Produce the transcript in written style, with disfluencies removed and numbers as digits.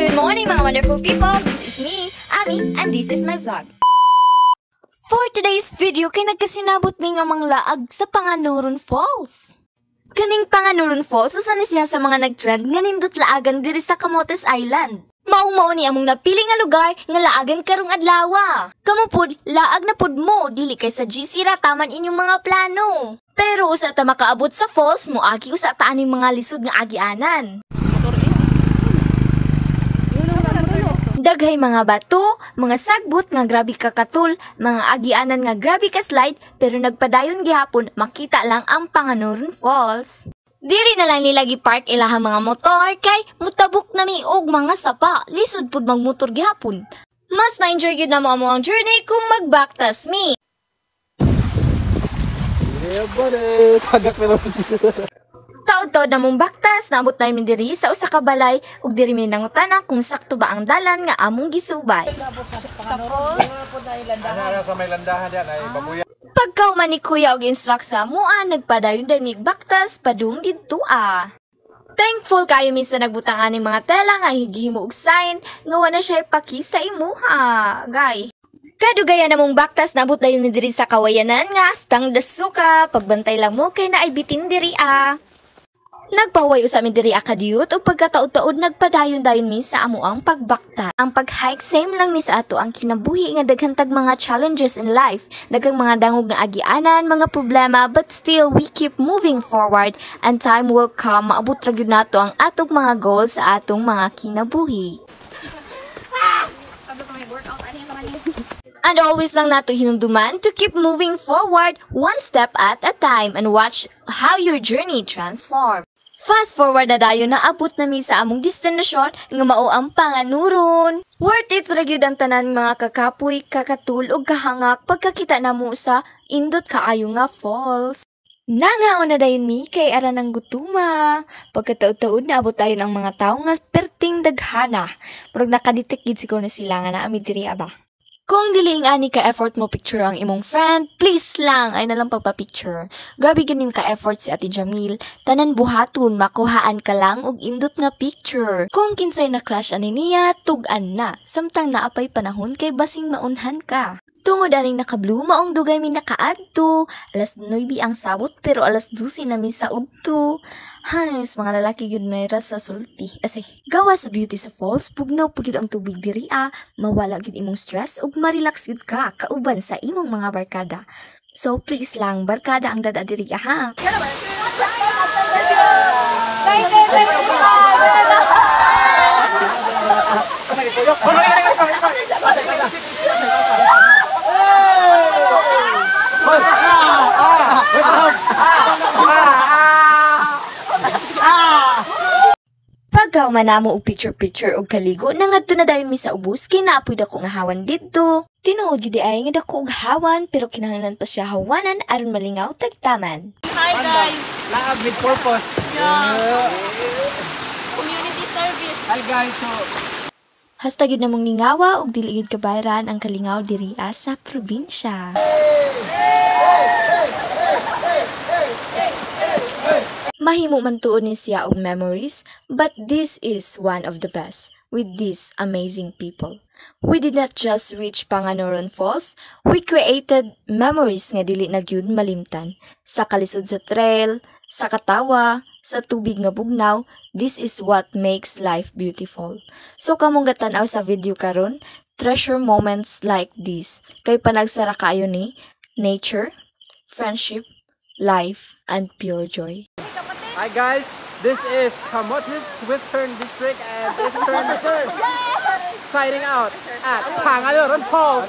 Good morning mga wonderful people! This is me, Ami, and this is my vlog. For today's video, kay nagkasinabot mi nga manglaag sa Panganuron Falls. Kaning Panganuron Falls, usa ni siya sa mga nagtrend nga nindot laagan diri sa Camotes Island. Mao ni among napili nga lugar nga laagan karong adlaw. Kamo pud laag na pud mo dili kay sa GC ra taman inyong mga plano. Pero usa ta makaabot sa falls, moagi usa ta aning mga lisod nga agianan. Daghay mga bato, mga sagbot nga grabe ka katul, mga agianan nga grabe ka slide, pero nagpadayon gihapon makita lang ang Panganuron Falls. Diri na lang nila gipark ilahang mga motor kay mutabok na mi og mga sapa, lisod pud magmotor gihapon. Mas ma-enjoy gyud na mo ang journey kung magbaktas mi. Taod-taod na mong baktas, naabot na yung diri sa usa ka balay ug diri mi nangutana kung sakto ba ang dalan nga among gisubay. Pagkauman ni Kuya og instruct sa mua, nagpadayon din mig baktas padung didto ah. Thankful kayo minsan nagbutangan ng mga tela nga higihimo og sign nga wala siya ipaki sa imuha, guy. Kadugayan na mong baktas, naabot na yun diri sa kawayanan nga astang dasuka, pagbantay lang mo kay naaibitin diri ah. Nagpahuway usami diri akadiyot o pagkataod-taod nagpadayon-dayon mi sa amo ang pagbakta. Ang pag-hike same lang ni sa ato ang kinabuhi nga daghantag mga challenges in life, daghang mga dangog nga agianan, mga problema, but still we keep moving forward and time will come maabot ra gyud nato ang atong mga goals sa atong mga kinabuhi. And always lang nato hinumduman to keep moving forward one step at a time and watch how your journey transform. Fast forward na dayon na abot na mi sa among destinasyon nga mao ang Panganuron. Worth it ra gyud ang tanan mga kakapoy, kakatul ug kahangak pagkakita namo sa indot kaayo nga falls. Nangaon na dayon mi kay ara nang gutuma. Pagkataud-taud na abot dayon ang mga tawo nga perting daghana. Murag nakadetect gid siguro na sila nga naami diri aba. Kung dili ani ka effort mo picture ang imong friend, please lang ay nalang pagpa-picture. Grabe ganim ka effort si Ate Jamil, tanan buhaton makuhaan ka lang og indot nga picture. Kung kinsay na crush ani niya, tug-an na. Samtang naapay panahon kay basing maunhan ka. Tungod aning naka-blue, maong dugay mi nakaadto. Alas 9 ang sabot pero alas 12 na mi sa udto. Hays, mga lalaki gyud may sa sulti. Ase, gawas sa beauty sa falls, pugnaw pugid ang tubig diri ah. Mawala gyud imong stress ug ma-relax gyud ka kauban sa imong mga barkada. So please lang, barkada ang dada diri ha. Pagkauman namo og picture-picture og kaligo, nangadto na dayon mi sa ubos kay naapoy dako nga hawan didto. Tinuod gyud ay nga dako og hawan pero kinahanglan pa siya hawanan aron malingaw tagtaman. Hi guys, laag with purpose. Yeah. Community service. Hi guys, so hasta gyud namong ningawa og dili gyud kabayran ang kalingaw diri sa probinsya. Mahimo man tuon ni siya og memories, but this is one of the best with these amazing people. We did not just reach Panganuron Falls, we created memories nga dili na gyud malimtan. Sa kalisod sa trail, sa katawa, sa tubig nga bugnaw, this is what makes life beautiful. So kamong gatan-aw sa video karon, treasure moments like this. Kay panagsara kaayo ni nature, friendship, life, and pure joy. hi guys, this is Camotes Western District and Eastern Reserve. Signing out at Panganuron Falls.